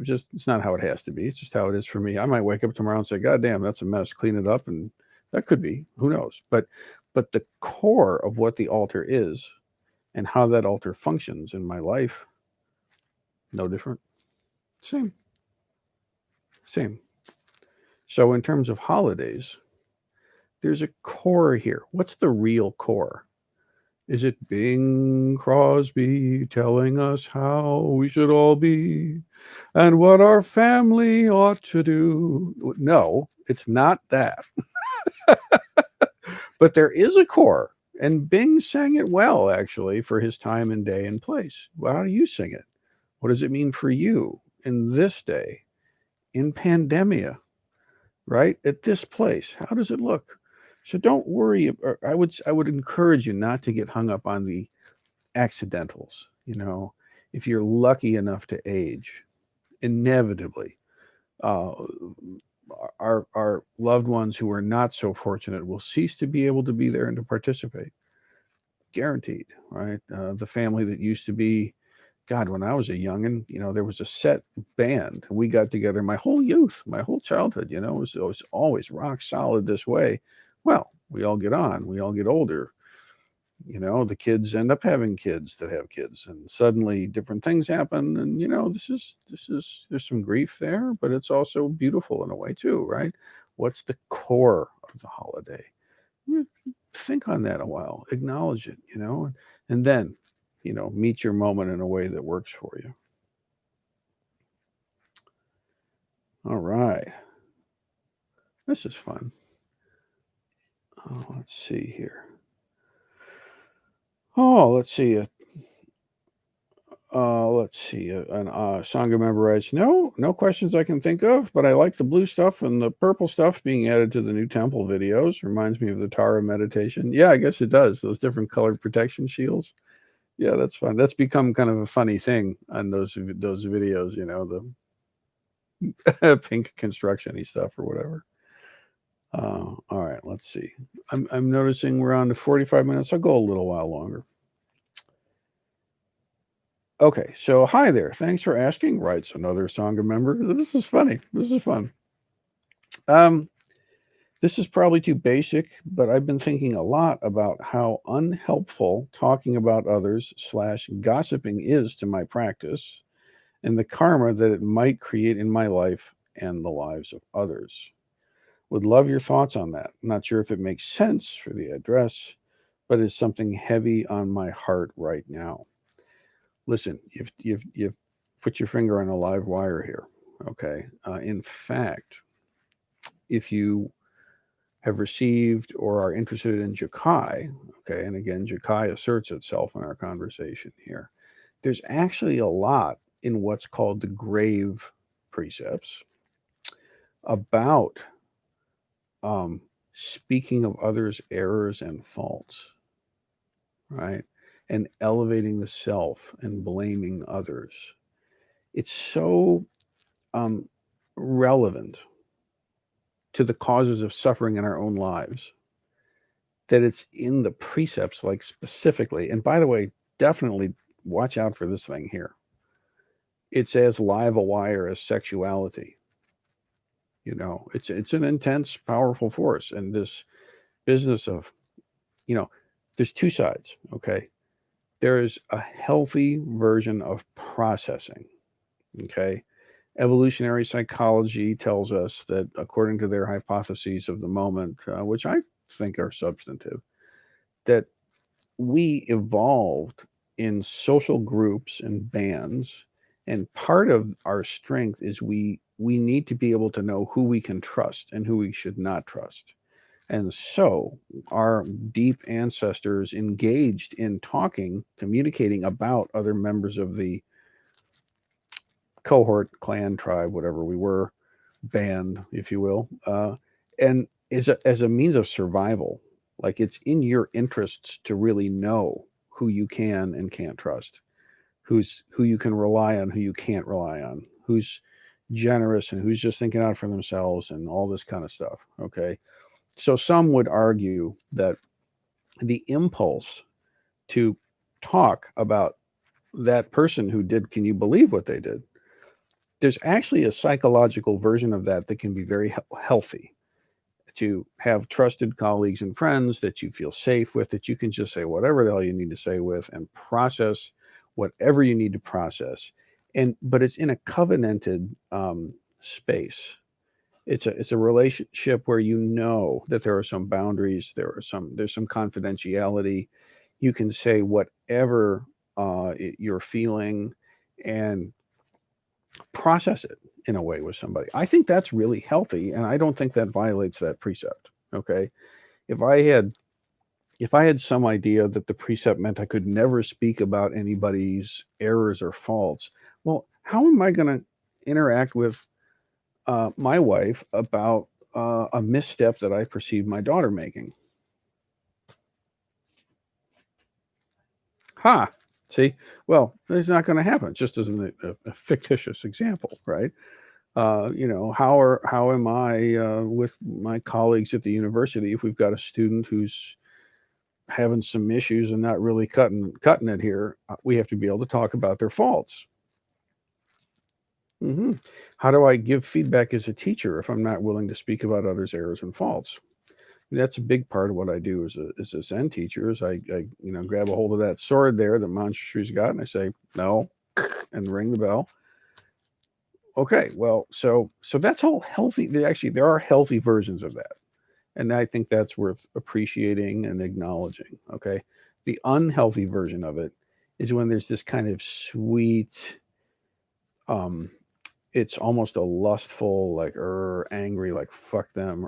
just it's not how it has to be. It's just how it is for me. I might wake up tomorrow and say, "God damn, that's a mess. Clean it up," and that could be. Who knows? But the core of what the altar is and how that altar functions in my life, no different. Same, same. So in terms of holidays, there's a core here. What's the real core? Is it Bing Crosby telling us how we should all be and what our family ought to do? No, it's not that. But there is a core, and Bing sang it well, actually, for his time and day and place. Well, how do you sing it? What does it mean for you in this day, in pandemia, right? At this place, how does it look? So don't worry. I would encourage you not to get hung up on the accidentals. You know, if you're lucky enough to age, inevitably, uh, our loved ones who are not so fortunate will cease to be able to be there and to participate. Guaranteed, right? The family that used to be, God, when I was a youngin, you know, there was a set band. We got together my whole youth, my whole childhood. You know, it was always rock solid this way. Well, we all get on, we all get older, you know, the kids end up having kids that have kids, and suddenly different things happen, and you know, this is there's some grief there, but it's also beautiful in a way too, right? What's the core of the holiday? Think on that a while, acknowledge it, you know, and then meet your moment in a way that works for you. All right. This is fun. Oh, let's see here. Oh, let's see. Let's see. An Sangha member writes, no questions I can think of, but I like the blue stuff and the purple stuff being added to the new temple videos. Reminds me of the Tara meditation. Yeah, I guess it does. Those different colored protection shields. Yeah, that's fun. That's become kind of a funny thing on those videos. The pink construction-y stuff or whatever. All right, let's see. I'm noticing we're on to 45 minutes. I'll go a little while longer. Okay, so hi there. Thanks for asking, writes another Sangha member. This is funny. This is fun. This is probably too basic, but I've been thinking a lot about how unhelpful talking about others / gossiping is to my practice and the karma that it might create in my life and the lives of others. Would love your thoughts on that. Not sure if it makes sense for the address, but it's something heavy on my heart right now. Listen, you've put your finger on a live wire here. Okay. In fact, if you have received or are interested in Jakai, okay, and again, Jakai asserts itself in our conversation here, there's actually a lot in what's called the grave precepts about speaking of others' errors and faults, right? And elevating the self and blaming others. It's so relevant to the causes of suffering in our own lives that it's in the precepts, like specifically. And by the way, definitely watch out for this thing here. It's as live a wire as sexuality. It's an intense, powerful force. And this business of, there's two sides, okay? There is a healthy version of processing, okay? Evolutionary psychology tells us that, according to their hypotheses of the moment, which I think are substantive, that we evolved in social groups and bands, and part of our strength is we need to be able to know who we can trust and who we should not trust. And so our deep ancestors engaged in talking, communicating about other members of the cohort, clan, tribe, whatever we were, band, if you will, and as a means of survival. Like, it's in your interests to really know who you can and can't trust, who you can rely on, who you can't rely on, who's generous and who's just thinking out for themselves, and all this kind of stuff. Okay, so some would argue that the impulse to talk about that person who did, can you believe what they did? There's actually a psychological version of that can be very healthy, to have trusted colleagues and friends that you feel safe with, that you can just say whatever the hell you need to say with and process whatever you need to process. But it's in a covenanted space. It's a relationship where that there are some boundaries, there's some confidentiality. You can say whatever you're feeling and process it in a way with somebody. I think that's really healthy, and I don't think that violates that precept. Okay, if I had some idea that the precept meant I could never speak about anybody's errors or faults, well, how am I going to interact with my wife about a misstep that I perceive my daughter making? See, well, it's not going to happen. Just as a fictitious example, right? How am I with my colleagues at the university if we've got a student who's having some issues and not really cutting it here? We have to be able to talk about their faults. How do I give feedback as a teacher if I'm not willing to speak about others' errors and faults? That's a big part of what I do as a Zen teacher. Is I grab a hold of that sword there that Manjusri's got, and I say no, and ring the bell. Okay, well, so that's all healthy. There are healthy versions of that, and I think that's worth appreciating and acknowledging. Okay, the unhealthy version of it is when there's this kind of sweet, um, it's almost a lustful, like angry, like fuck them,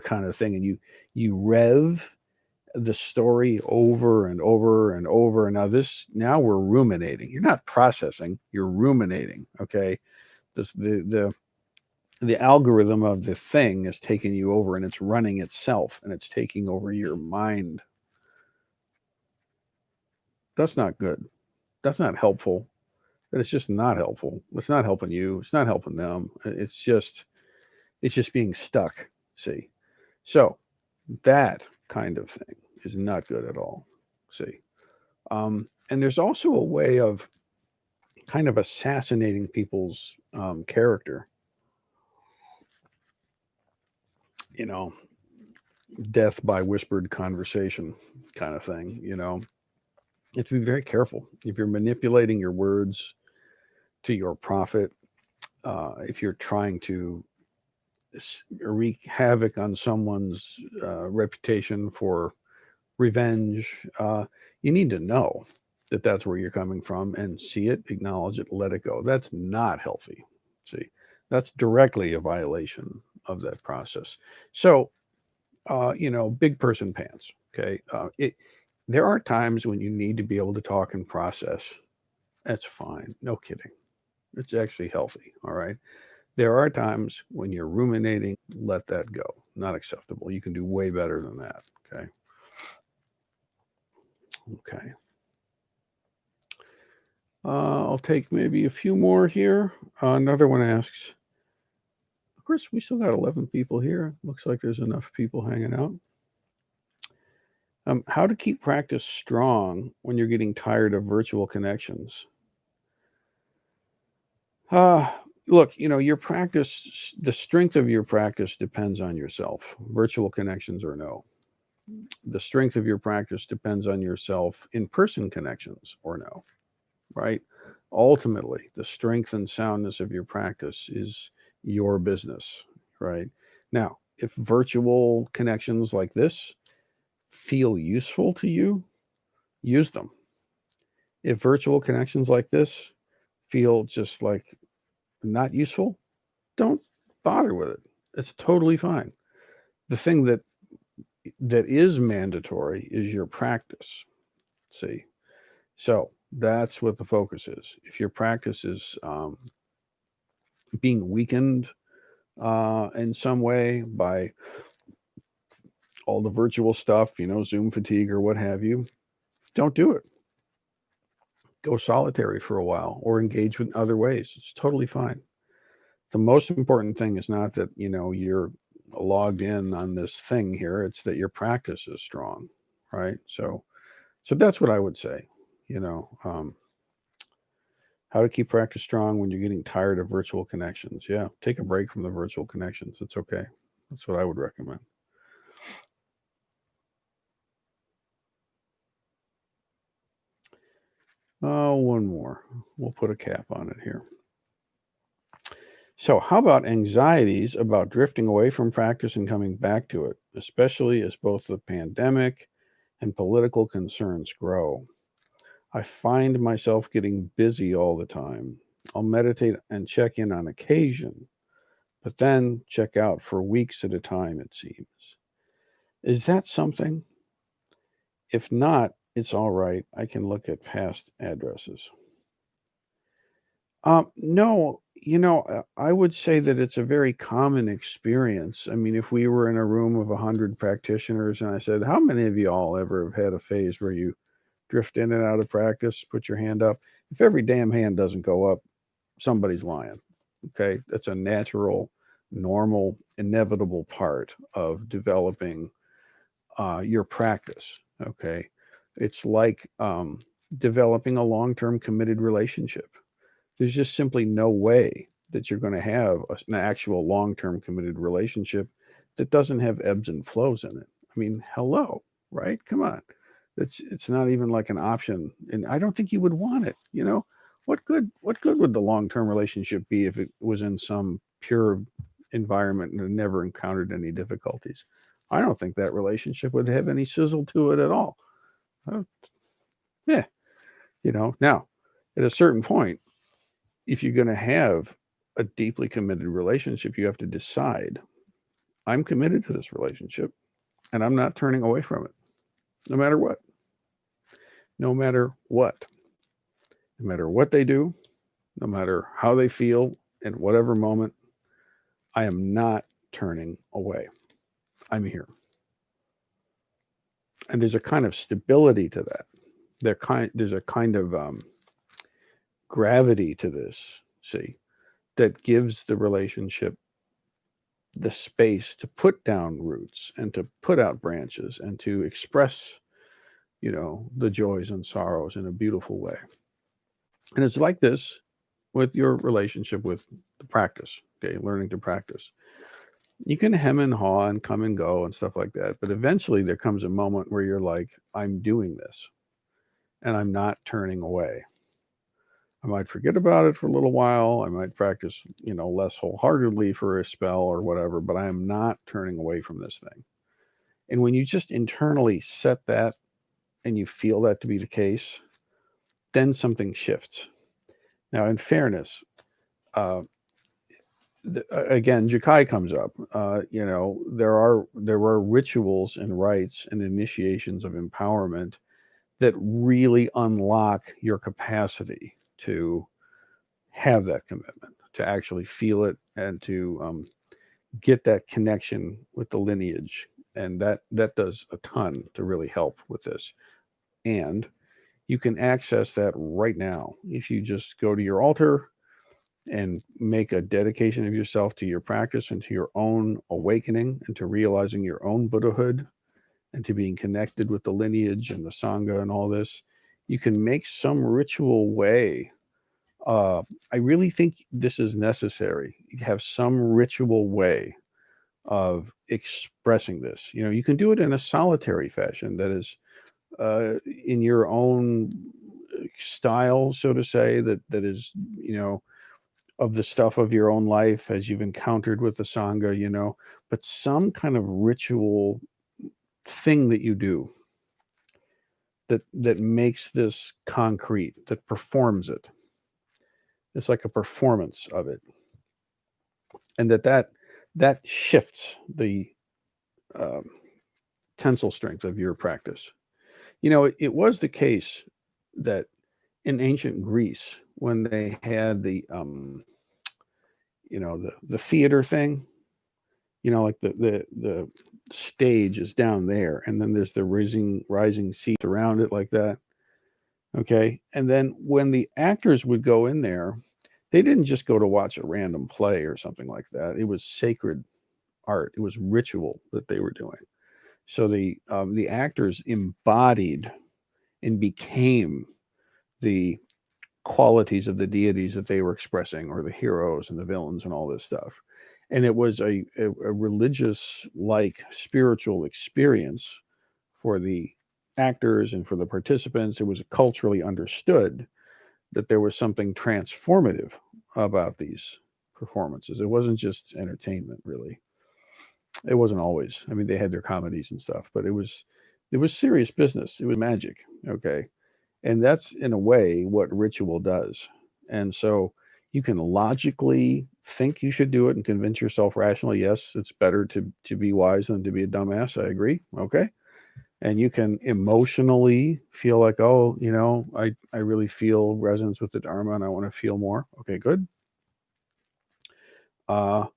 kind of thing, and you rev the story over and over and over. And now we're ruminating. You're not processing, you're ruminating. Okay. The algorithm of the thing is taking you over, and it's running itself, and it's taking over your mind. That's not good. That's not helpful. It's just not helpful. It's not helping you. It's not helping them. It's just being stuck. See? So that kind of thing is not good at all. See? And there's also a way of kind of assassinating people's character. You know, death by whispered conversation kind of thing. You have to be very careful if you're manipulating your words to your profit. If you're trying to wreak havoc on someone's reputation for revenge, you need to know that that's where you're coming from and see it, acknowledge it, let it go. That's not healthy. See, that's directly a violation of that process. So, big person pants. Okay. There are times when you need to be able to talk and process. That's fine. No kidding. It's actually healthy. All right. There are times when you're ruminating, let that go. Not acceptable. You can do way better than that. Okay. Okay. I'll take maybe a few more here. Another one asks, of course, we still got 11 people here. Looks like there's enough people hanging out. How to keep practice strong when you're getting tired of virtual connections? Look, your practice, the strength of your practice depends on yourself, virtual connections or no. The strength of your practice depends on yourself, in person connections or no, right? Ultimately, the strength and soundness of your practice is your business, right? Now, if virtual connections like this feel useful to you, use them. If virtual connections like this feel just like not useful, don't bother with it. It's totally fine. The thing that is mandatory is your practice. See, so that's what the focus is. If your practice is being weakened in some way by all the virtual stuff, Zoom fatigue or what have you, don't do it. Go solitary for a while or engage with other ways. It's totally fine. The most important thing is not that, you're logged in on this thing here. It's that your practice is strong, right? So that's what I would say, how to keep practice strong when you're getting tired of virtual connections. Yeah. Take a break from the virtual connections. It's okay. That's what I would recommend. One more. We'll put a cap on it here. So, how about anxieties about drifting away from practice and coming back to it, especially as both the pandemic and political concerns grow? I find myself getting busy all the time. I'll meditate and check in on occasion, but then check out for weeks at a time, it seems. Is that something? If not, it's all right. I can look at past addresses. No, I would say that it's a very common experience. I mean, if we were in a room of 100 practitioners and I said, how many of y'all ever have had a phase where you drift in and out of practice? Put your hand up. If every damn hand doesn't go up, somebody's lying. Okay. That's a natural, normal, inevitable part of developing your practice. Okay. It's like developing a long term committed relationship. There's just simply no way that you're going to have an actual long-term committed relationship that doesn't have ebbs and flows in it. I mean, hello, right? Come on. It's not even like an option. And I don't think you would want it, What good would the long-term relationship be if it was in some pure environment and it never encountered any difficulties? I don't think that relationship would have any sizzle to it at all. Uh, yeah. Now, at a certain point, if you're going to have a deeply committed relationship, you have to decide, I'm committed to this relationship and I'm not turning away from it, no matter what. No matter what. No matter what they do, no matter how they feel at whatever moment, I am not turning away. I'm here. And there's a kind of stability to that. There's a kind of gravity to this, see, that gives the relationship the space to put down roots and to put out branches and to express, the joys and sorrows in a beautiful way. And it's like this with your relationship with the practice, okay, learning to practice. You can hem and haw and come and go and stuff like that, but eventually there comes a moment where you're like, I'm doing this and I'm not turning away. I might forget about it for a little while. I might practice, less wholeheartedly for a spell or whatever, but I am not turning away from this thing. And when you just internally set that and you feel that to be the case, then something shifts. Now, in fairness, again, Jakai comes up. There are rituals and rites and initiations of empowerment that really unlock your capacity to have that commitment, to actually feel it, and to get that connection with the lineage. And that does a ton to really help with this. And you can access that right now if you just go to your altar and make a dedication of yourself to your practice and to your own awakening and to realizing your own Buddhahood and to being connected with the lineage and the Sangha and all this. You can make some ritual way. I really think this is necessary. You have some ritual way of expressing this. You can do it in a solitary fashion that is in your own style, so to say, that is, of the stuff of your own life as you've encountered with the Sangha, but some kind of ritual thing that you do that makes this concrete, that performs it. It's like a performance of it. And that shifts the tensile strength of your practice. It was the case that in ancient Greece, when they had the theater thing, like the stage is down there, and then there's the rising seats around it like that. Okay. And then when the actors would go in there, they didn't just go to watch a random play or something like that. It was sacred art. It was ritual that they were doing. So the actors embodied and became the qualities of the deities that they were expressing, or the heroes and the villains and all this stuff. And it was a religious like spiritual experience for the actors and for the participants. It was culturally understood that there was something transformative about these performances. It wasn't just entertainment, really. It wasn't always. I mean, they had their comedies and stuff, but it was serious business. It was magic. Okay. And that's in a way what ritual does. And so you can logically think you should do it and convince yourself rationally, yes, it's better to be wise than to be a dumbass. I agree. Okay. And you can emotionally feel like, oh, I really feel resonance with the Dharma and I want to feel more. Okay, good. But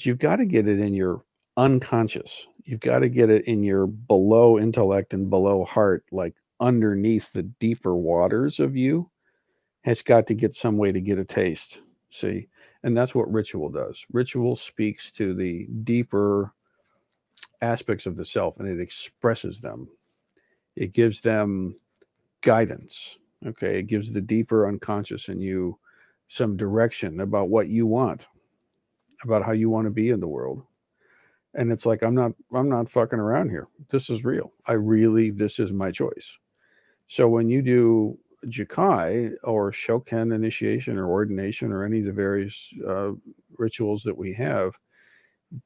you've got to get it in your unconscious. You've got to get it in your below intellect and below heart, like underneath the deeper waters of you, has got to get some way to get a taste. See? And that's what ritual does. Ritual speaks to the deeper aspects of the self and it expresses them. It gives them guidance. Okay. It gives the deeper unconscious in you some direction about what you want, about how you want to be in the world. And it's like, I'm not fucking around here. This is real. This is my choice. So when you do Jukai or Shoken initiation or ordination or any of the various rituals that we have,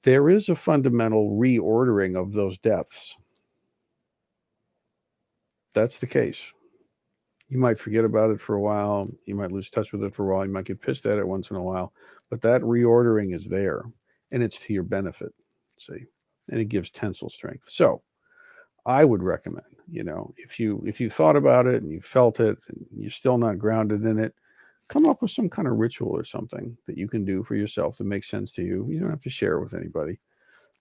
there is a fundamental reordering of those depths. That's the case. You might forget about it for a while. You might lose touch with it for a while. You might get pissed at it once in a while. But that reordering is there, and it's to your benefit. See, and it gives tensile strength. So I would recommend, if you thought about it and you felt it and you're still not grounded in it, come up with some kind of ritual or something that you can do for yourself that makes sense to you. You don't have to share it with anybody,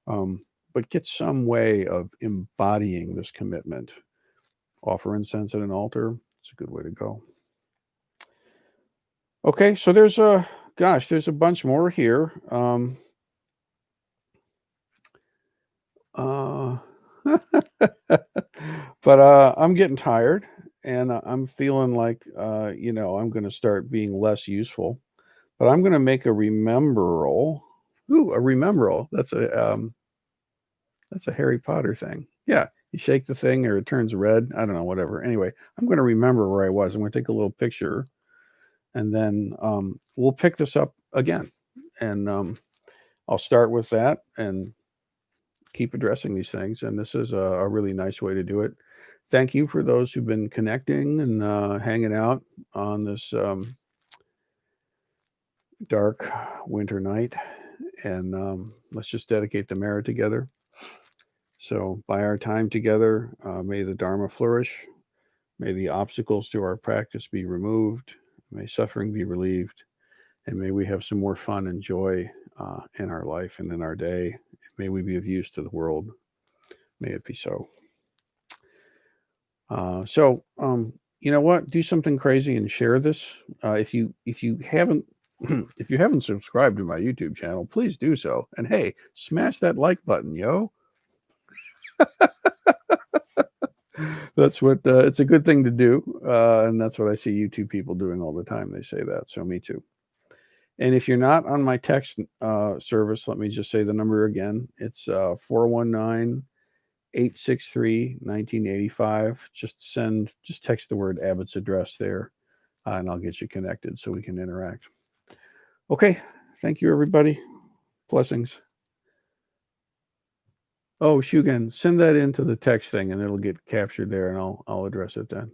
but get some way of embodying this commitment. Offer incense at an altar. It's a good way to go. Okay, so there's a bunch more here. But I'm getting tired, and I'm feeling like I'm going to start being less useful. But I'm going to make a rememberal. Ooh, a rememberal. That's a Harry Potter thing. Yeah, you shake the thing or it turns red. I don't know, whatever. Anyway, I'm going to remember where I was. I'm going to take a little picture, and then we'll pick this up again, and I'll start with that and keep addressing these things. And this is a really nice way to do it. Thank you for those who've been connecting and hanging out on this dark winter night. And let's just dedicate the merit together. So by our time together, may the Dharma flourish. May the obstacles to our practice be removed. May suffering be relieved. And may we have some more fun and joy in our life and in our day. May we be of use to the world. May it be so. So you know what? Do something crazy and share this. If you haven't if you haven't subscribed to my YouTube channel, please do so. And hey, smash that like button, yo. That's what it's a good thing to do, and that's what I see YouTube people doing all the time. They say that, so me too. And if you're not on my text service, let me just say the number again. It's 419-863-1985. Just text the word Abbots Address there, and I'll get you connected so we can interact. Okay, thank you, everybody. Blessings. Oh, Shugen, send that into the text thing, and it'll get captured there, and I'll address it then.